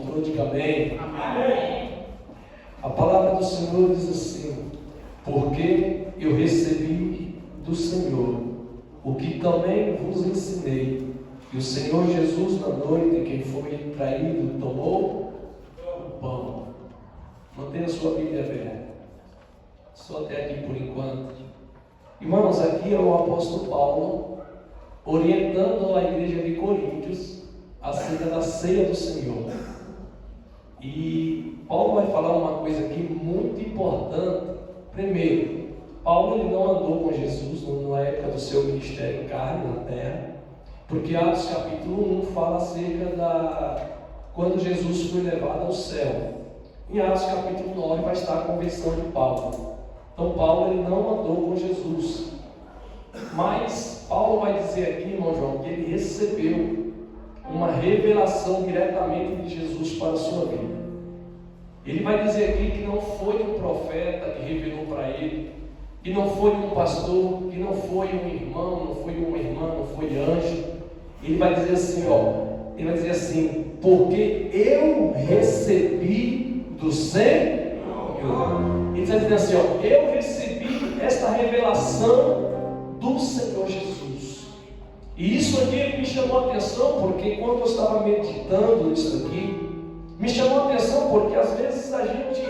encontrou, diga amém. Amém. A palavra do Senhor diz assim: porque eu recebi do Senhor o que também vos ensinei, que o Senhor Jesus, na noite em que foi traído, tomou o pão. Mantenha a sua Bíblia aberta. Só até aqui por enquanto. Irmãos, aqui é o apóstolo Paulo orientando a igreja de Coríntios acerca da ceia do Senhor. E Paulo vai falar uma coisa aqui muito importante. Primeiro, Paulo ele não andou com Jesus na época do seu ministério em carne na terra, porque Atos capítulo 1 fala acerca quando Jesus foi levado ao céu. Em Atos capítulo 9 vai estar a conversão de Paulo. Então Paulo ele não andou com Jesus. Mas Paulo vai dizer aqui, irmão João, que ele recebeu uma revelação diretamente de Jesus para a sua vida. Ele vai dizer aqui que não foi um profeta que revelou para ele, que não foi um pastor, que não foi um irmão, não foi uma irmã, não foi anjo. Ele vai dizer assim, ele vai dizer assim: porque eu recebi do Senhor. Ele está dizendo assim, eu recebi esta revelação do Senhor Jesus. E isso aqui me chamou a atenção, porque quando eu estava meditando nisso aqui, me chamou a atenção porque às vezes a gente,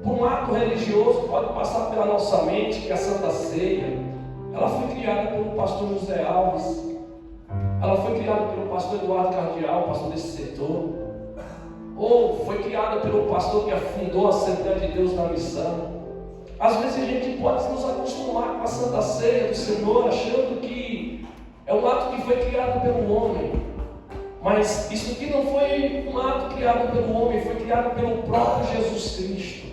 por um ato religioso, pode passar pela nossa mente que a Santa Ceia, ela foi criada pelo pastor José Alves, ela foi criada pelo pastor Eduardo Cardial, pastor desse setor, ou foi criada pelo pastor que afundou a Assembleia de Deus na missão. Às vezes a gente pode nos acostumar com a Santa Ceia do Senhor, achando que é um ato que foi criado pelo homem. Mas isso aqui não foi um ato criado pelo homem, foi criado pelo próprio Jesus Cristo.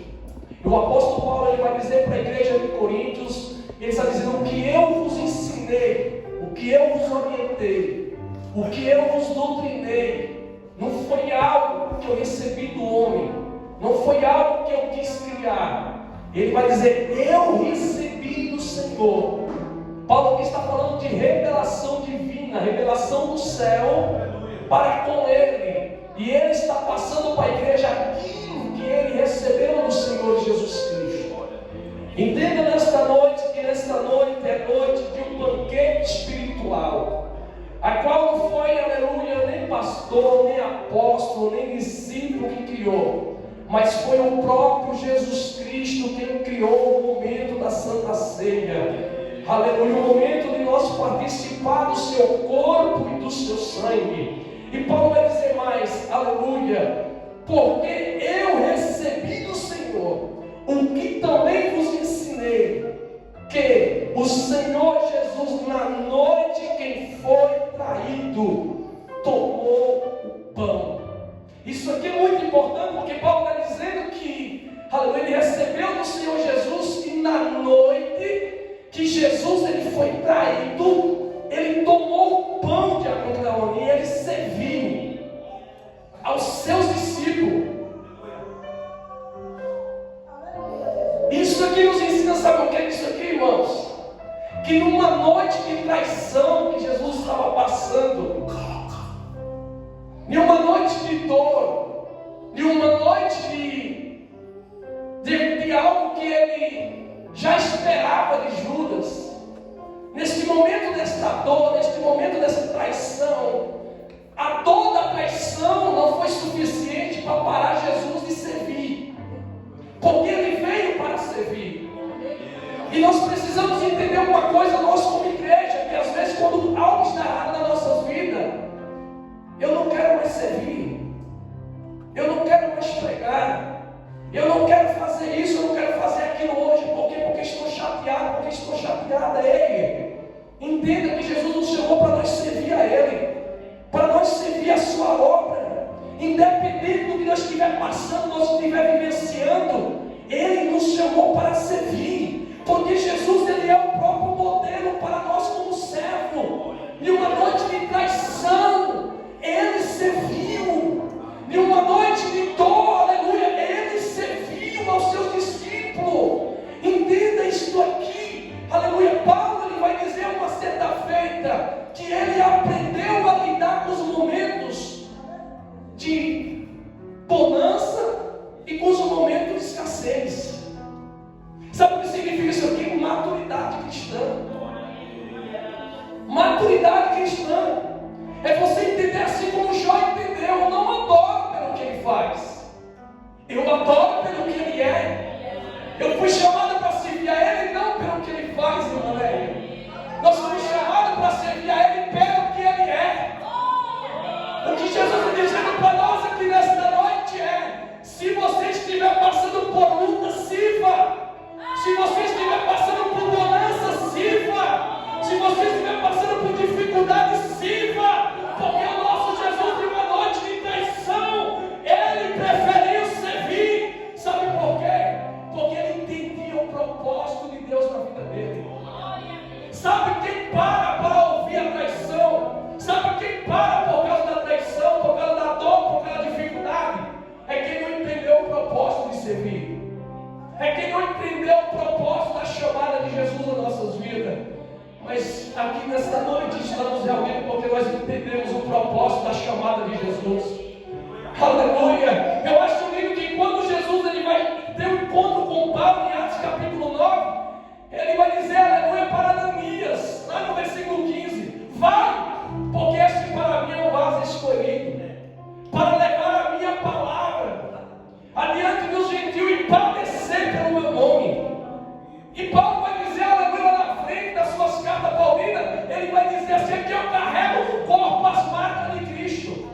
E o apóstolo Paulo ele vai dizer para a igreja de Coríntios, ele está dizendo: o que eu vos ensinei, o que eu vos orientei, o que eu vos doutrinei, não foi algo que eu recebi do homem, não foi algo que eu quis criar. Ele vai dizer: eu recebi do Senhor. Paulo aqui está falando de revelação divina, revelação do céu para com ele. E ele está passando para a igreja aquilo que ele recebeu do Senhor Jesus Cristo. Entenda nesta noite que nesta noite é noite de um banquete espiritual, a qual não foi, aleluia, nem pastor, nem apóstolo, nem discípulo que criou, mas foi o próprio Jesus Cristo quem criou o momento da Santa Ceia. Aleluia, o momento de nós participar do seu corpo e do seu sangue. E Paulo vai dizer mais, aleluia, porque eu recebi do Senhor o que também vos ensinei, que o Senhor Jesus, na noite quem foi traído, tomou o pão. Isso aqui é muito importante, porque Paulo está dizendo que, aleluia, ele recebeu do Senhor Jesus que na noite que Jesus ele foi traído, ele tomou o pão de Abraão e ele serviu aos seus discípulos. Isso aqui nos ensina, sabe o que é isso aqui, irmãos? Que numa noite de traição que Jesus estava passando, em uma noite de dor, em uma noite de algo que ele já esperava de Judas, neste momento desta dor, neste momento dessa traição, a dor da traição não foi suficiente para parar Jesus de servir, porque ele veio para servir. E nós precisamos entender uma coisa, nós como igreja, que às vezes quando algo está errado nas nossas vidas, eu não quero mais servir, eu não quero mais pregar, eu não quero fazer isso, eu não quero fazer aquilo hoje. Por quê? Porque estou chateado, porque estou chateada. Ei, entenda que Jesus nos chamou para nós servir a Ele, para nós servir a sua obra. Independente do que nós estiver passando, nós estiver vivenciando, Ele nos chamou para servir, porque Jesus ele é o próprio modelo para nós como servo. Em uma noite de traição, Ele serviu. Em uma noite de dor, aleluia, Ele serviu aos seus discípulos. Entenda isto aqui, aleluia. Paulo ele vai dizer uma certa feita que ele aprendeu a lidar com os momentos de bonança e com os momentos de escassez. Sabe o que significa isso aqui? Maturidade cristã. Maturidade cristã é você entender assim como Jó entendeu. Eu não adoro pelo que ele faz, eu adoro pelo que ele é. Eu fui chamado para servir a ele não pelo que ele faz, irmã Lélia. Nós fomos chamados para servir a ele pelo que ele é. O que Jesus está dizendo para nós aqui nesta noite é: se você estiver passando por luta, sirva. Se você estiver passando por bonança, sirva. Se você estiver passando por dificuldade, sirva. Porque o nosso Jesus, de uma noite de traição, ele preferiu servir. Sabe por quê? Porque ele entendia o propósito de Deus na vida dele. Sabe quem para ouvir a traição? Sabe quem para por causa da traição, por causa da dor, por causa da dificuldade? É quem não entendeu o propósito de servir. É quem não entendeu o propósito da chamada de Jesus nas nossas vidas. Mas aqui nesta noite estamos reunidos porque nós entendemos o propósito da chamada de Jesus. Aleluia! Eu acho lindo que quando Jesus ele vai ter um encontro com Paulo em Atos capítulo 9, ele vai dizer aleluia para Ananias, lá no versículo 15: vai, porque este para mim é um vaso escolhido, para levar a minha palavra adiante dos gentios e padecer pelo meu nome. E Paulo vai dizer aleluia na frente das suas cartas paulinas, ele vai dizer assim: que eu carrego no corpo as marcas de Cristo.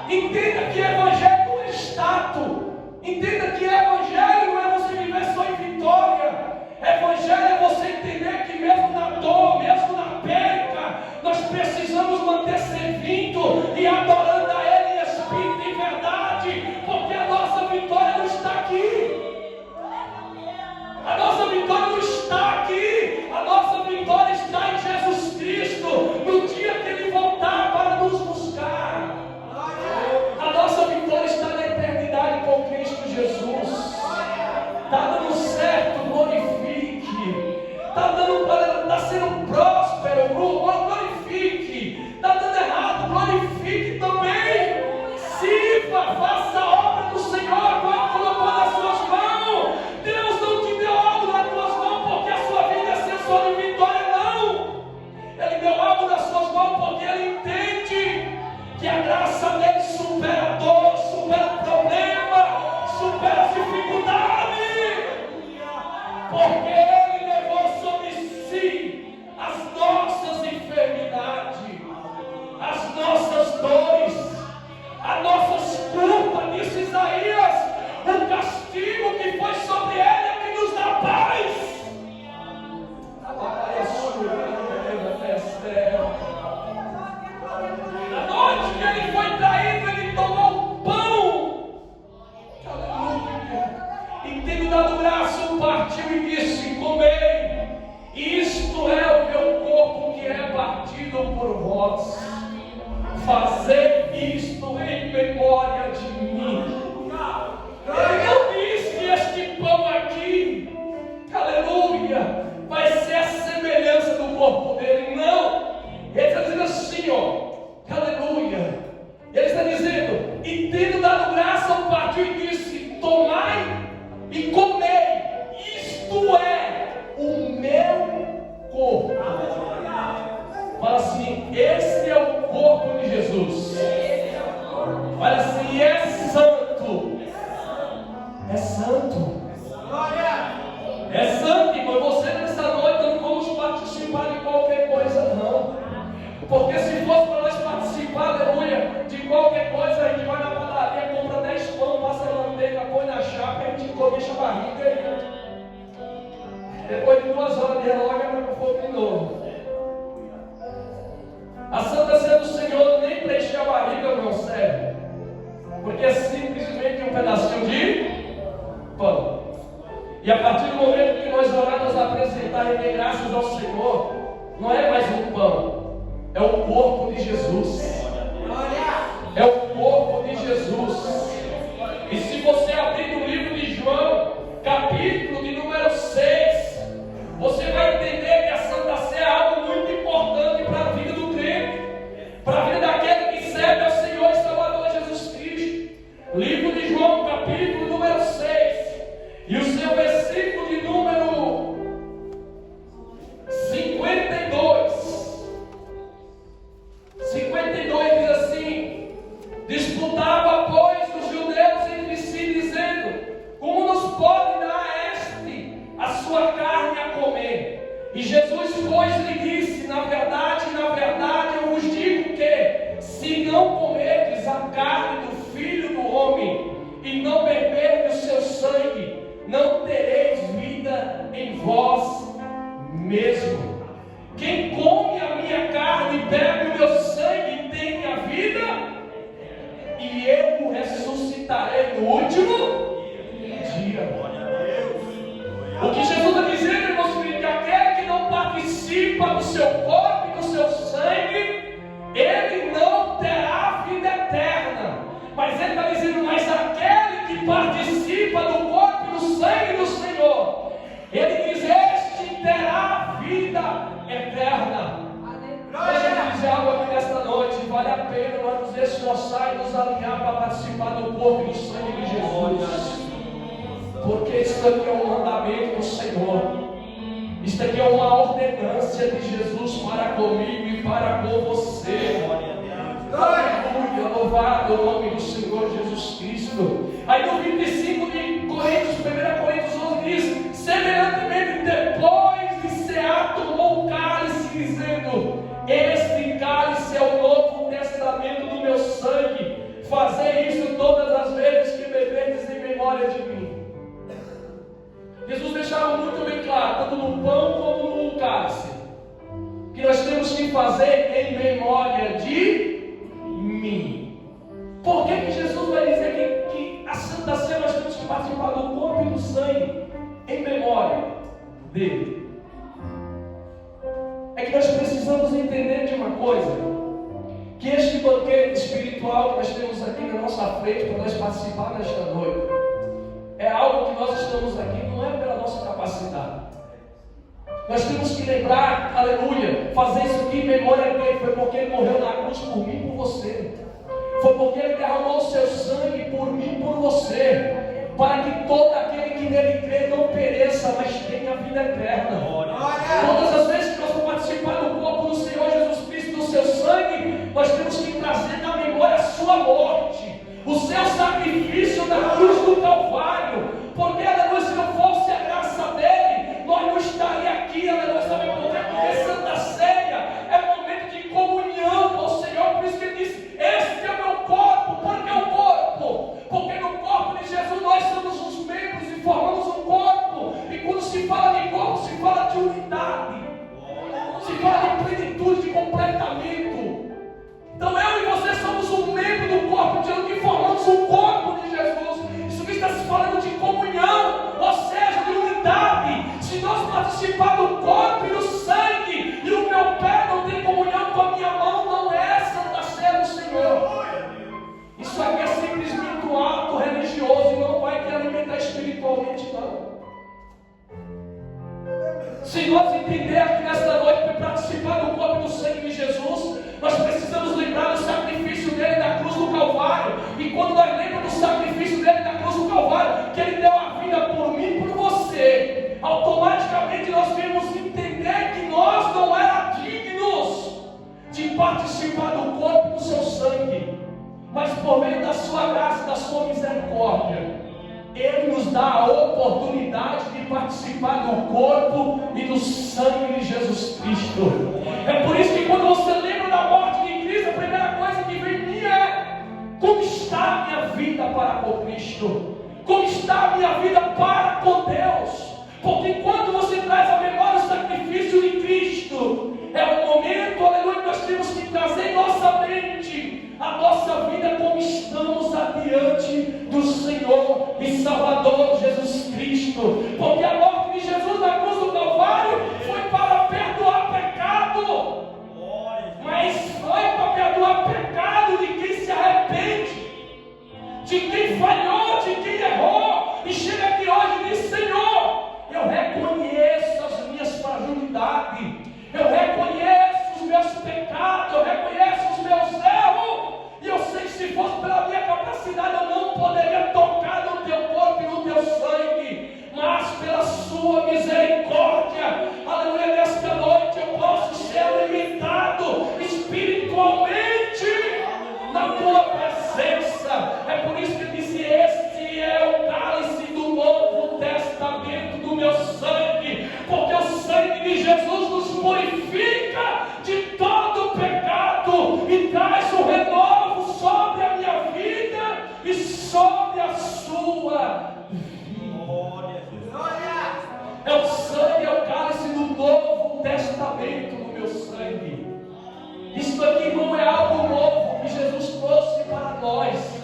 Entenda que evangelho não é status. Entenda que evangelho não é você viver só em vitória. Evangelho é você entender que mesmo na dor, mesmo na perca, nós precisamos manter servindo e adorando a Ele em espírito e verdade, porque a nossa vitória não está aqui. A nossa vitória não está aqui. A nossa vitória está em Jesus Cristo, no dia que Ele voltar para nos buscar. A nossa vitória está na eternidade com Cristo Jesus. Está dando certo, glorifique. Está sendo próspero, glorifique. Está dando errado, glorifique também. Sirva, faça a obra do Senhor quando colocou nas suas mãos. Deus não te deu algo nas tuas mãos porque a sua vida é ser só de vitória, não. Ele deu algo nas suas mãos porque Ele entende que a graça dele supera a dor, supera o problema, supera as dificuldades. Porque Ele levou sobre si as nossas enfermidades, as nossas dores, as nossas culpas, disse Isaías. O castigo que foi sobre Ele é que nos dá paz. Na noite que Ele foi traído, Ele tomou o pão. Aleluia. E tendo dado graça, partiu e disse: comei, isto é o meu corpo que é partido por vós. Fazei isto em memória de mim. Ele não diz que este pão aqui, aleluia, vai ser a semelhança do corpo dele. Não. Ele está dizendo assim, ó, aleluia. Ele está dizendo: e tendo dado graça, partiu e disse: tomai e comei, isto é o meu corpo. Fala assim: esse é o corpo de Jesus. Fala assim: é santo. É santo. É santo, irmão. Você nessa noite não vamos participar de qualquer coisa, não. Porque se fosse para nós participar, aleluia, de qualquer coisa, a gente vai na padaria, compra 10 pão, passa a manteiga, põe na chapa, a gente come, enche a barriga. Depois de 2 horas de relógio, vai para o fogo de novo. A Santa Ceia do Senhor nem para encher a barriga não serve, porque é simplesmente um pedacinho de pão. E a partir do momento que nós oramos a apresentar e render graças ao Senhor, não é mais um pão, é o corpo de Jesus. É o corpo de Jesus. E se você abrir no livro de João, capítulo de número 6, você vai entender que a Santa Ceia é algo muito importante para a vida do crente, para a vida daquele que serve ao Senhor e Salvador Jesus Cristo. isso aqui é um mandamento do Senhor. Isso aqui é uma ordenância de Jesus para comigo e para com você. Aleluia, louvado o nome do Senhor Jesus Cristo. Aí no 25 de Coríntios, 1 Coríntios 11 diz: semelhantemente, depois de cear, tomou o cálice, dizendo: este cálice é o novo testamento do meu sangue. Fazei isso todas as vezes que beberdes em memória de mim. Jesus deixava muito bem claro, tanto no pão como no cálice, que nós temos que fazer em memória de mim. Por que Jesus vai dizer que a Santa Ceia nós temos que participar do corpo e do sangue em memória dele? É que nós precisamos entender de uma coisa, que este banquete espiritual que nós temos aqui na nossa frente para nós participar nesta noite, é algo que nós estamos aqui, não é pela nossa capacidade. Nós temos que lembrar, aleluia, fazer isso aqui em memória dele. Foi porque ele morreu na cruz por mim e por você. Foi porque ele derramou o seu sangue por mim e por você, para que todo aquele que nele crê não pereça, mas tenha a vida eterna. Todas as vezes que nós vamos participar do corpo do Senhor Jesus Cristo, do seu sangue, nós temos que trazer na memória a sua morte, o seu sacrifício na cruz do Calvário. Porque, aleluia, se não fosse a graça dele, nós não estaríamos aqui, aleluia. Sabe por quê? Porque Santa Ceia é um momento de comunhão com o Senhor. Por isso que ele diz: este é o meu corpo. Por que o corpo? Porque no corpo de Jesus nós somos os membros e formamos um corpo. E quando se fala de corpo, se fala de unidade, se fala de plenitude, de completamento. Então eu e você somos um membro do corpo de Jesus, que formamos um corpo de Jesus. Isso aqui está se falando de comunhão, ou seja, de unidade. Se nós participar do corpo e do sangue, e o meu pé não tem comunhão com a minha mão, não é Santa Ceia do Senhor. Isso aqui é simplesmente um ato religioso e não vai te alimentar espiritualmente, não. Se nós entender aqui nesta noite para participar do corpo e do sangue de Jesus, nós precisamos lembrar do sacrifício dele na cruz do Calvário. E quando nós lembramos do sacrifício dele na cruz do Calvário, que ele deu a vida por mim e por você, automaticamente nós vamos entender que nós não éramos dignos de participar do corpo e do seu sangue, mas por meio da sua graça e da sua misericórdia, ele nos dá a oportunidade de participar do corpo e do sangue de Jesus Cristo. É por isso que quando você lembra da morte de Cristo, a primeira coisa que vem em mim é: como está a minha vida para com Cristo? Como está a minha vida para com Deus? Porque quando você traz a memória do sacrifício de Cristo, é o momento, aleluia, que nós temos que trazer em nossa mente a nossa vida como estamos adiante do Senhor e Salvador Jesus Cristo. Porque a morte de Jesus na cruz do Calvário foi para perdoar pecado, mas foi para perdoar pecado de quem se arrepende, de quem falhou, de quem errou e chega aqui hoje e diz: Senhor, eu reconheço as minhas fragilidades, eu reconheço os meus pecados, eu reconheço os meus erros, e eu sei que se fosse pela minha capacidade eu não poderia tocar no teu corpo e no teu sangue, mas pela sua misericórdia, aleluia, nesta noite eu posso ser alimentado espiritualmente na tua presença. É por isso que ele disse: este é o cálice do Novo Testamento do meu sangue, porque o sangue de Jesus nos purifica de todo pecado e traz o renovo sobre a minha vida e sobre a sua vida. É o sangue, é o cálice do Novo Testamento do meu sangue. Isso aqui não é algo novo que Jesus trouxe para nós.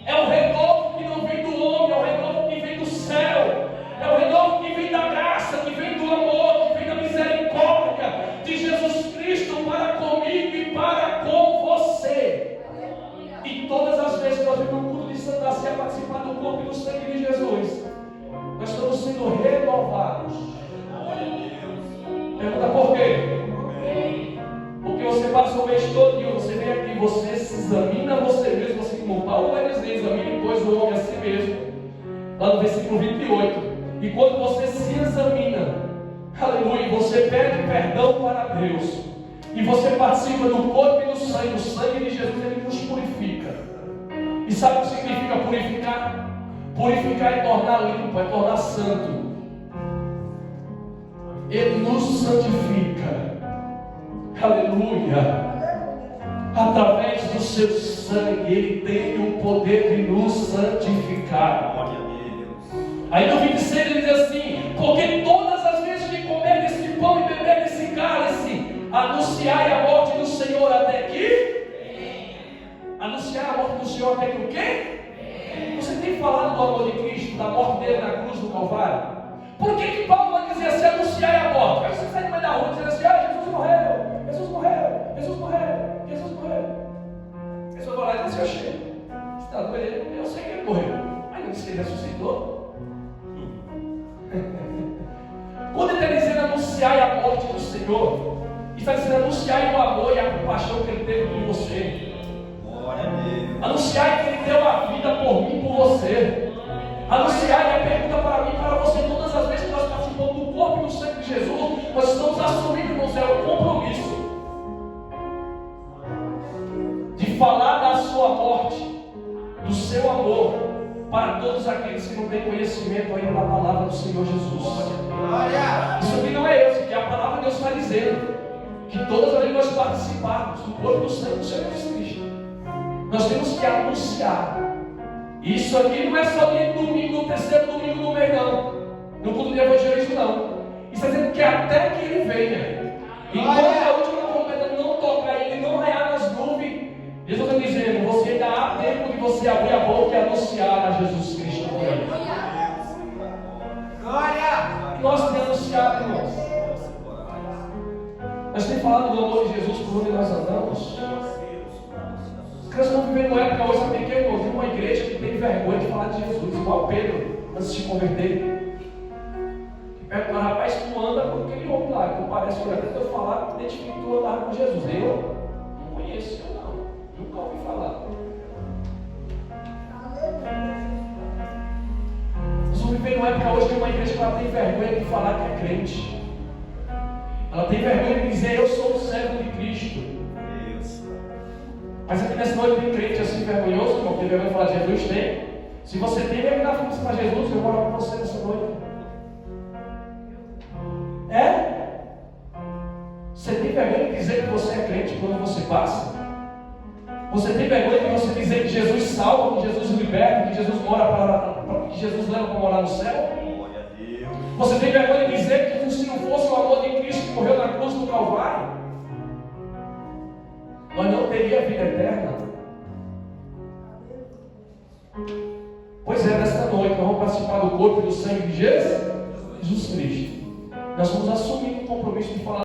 É um renovo que não vem do homem, é um renovo que vem do céu. É um renovo que vem da graça, que vem do amor, que vem da misericórdia de Jesus Cristo para comigo e para com você. E todas as vezes que nós vemos o culto de Santa Ceia participar do corpo e do sangue de Jesus, nós estamos sendo renovados. Pergunta por quê? Porque você passa o mês todo e você vem aqui, você se examina você mesmo, assim como Paulo vai dizer: examine, pois, o homem a si mesmo. Lá no versículo 28. E quando você se examina, aleluia, você pede perdão para Deus, e você participa do corpo e do sangue, o sangue de Jesus, ele nos purifica. E sabe o que significa purificar? Purificar é tornar limpo, é tornar santo. Ele nos santifica, aleluia. Através do seu sangue, Ele tem o poder de nos santificar. Aí no 26 ele diz assim: porque todas as vezes que comer desse pão e beber desse cálice, anunciai a morte do Senhor até que? Anunciar a morte do Senhor até que o quê? Você tem falado do amor de Cristo, da morte dele na cruz do Calvário? Por que Paulo vai dizer assim, anunciai a morte? Aí você sai no meio da rua dizendo assim: Jesus morreu, Jesus morreu, Jesus morreu, Jesus morreu. A pessoa vai lá e diz assim: eu chego. Você está doido? Eu sei que ele morreu. Aí não disse que ele ressuscitou. Quando ele está dizendo anunciai a morte do Senhor, está dizendo anunciai o amor e a compaixão que ele teve por você. Anunciai que ele deu a vida por mim, por você. Anunciai a pergunta para mim, para você, todas as vezes que nós participamos do corpo e do sangue de Jesus, nós estamos assumindo, irmãos, é um compromisso de falar da sua morte, do seu amor, para todos aqueles que não têm conhecimento ainda da palavra do Senhor Jesus. Isso aqui não é eu, isso aqui é a palavra de Deus está dizendo, que todas as vezes nós participarmos do corpo e do sangue do Senhor Jesus Cristo, nós temos que anunciar. Isso aqui não é só dia de domingo, no terceiro domingo do mês, não. No culto de evangelismo, não. Isso está dizendo que até que ele venha, enquanto a última trombeta não tocar e ele não raiar nas nuvens, Jesus está dizendo: você ainda há tempo de você abrir a boca e anunciar a Jesus Cristo por aí. Glória! Nós temos anunciado, irmãos. Nós temos falado do amor de Jesus por onde nós andamos. Os caras estão vivendo uma época hoje, sabe o que, irmãos? Tem uma igreja que tem vergonha de falar de Jesus, igual Pedro, antes de se converter. Que pergunta: rapaz, tu anda com aquele homem lá, que parece que eu falar, identifico que tu andava com Jesus. Eu não conheço, eu não. Nunca ouvi falar. Nós vamos viver uma época hoje de uma igreja que ela tem vergonha de falar que é crente. Ela tem vergonha de dizer: eu sou o servo de Cristo. Mas aqui nessa noite tem crente assim vergonhoso, irmão, que tem vergonha de falar de Jesus? Tem. Se você tem, vem dar força para Jesus, eu vou orar com você nessa noite. É? Você tem vergonha de dizer que você é crente quando você passa? Você tem vergonha de você dizer que Jesus salva, que Jesus liberta, que Jesus que Jesus leva para morar no céu? Você tem vergonha de dizer que se não fosse o amor de Cristo que morreu na cruz do Calvário, nós não teríamos vida eterna? Pois é, nesta noite nós vamos participar do corpo e do sangue de Jesus Cristo. Nós vamos assumir o compromisso de falar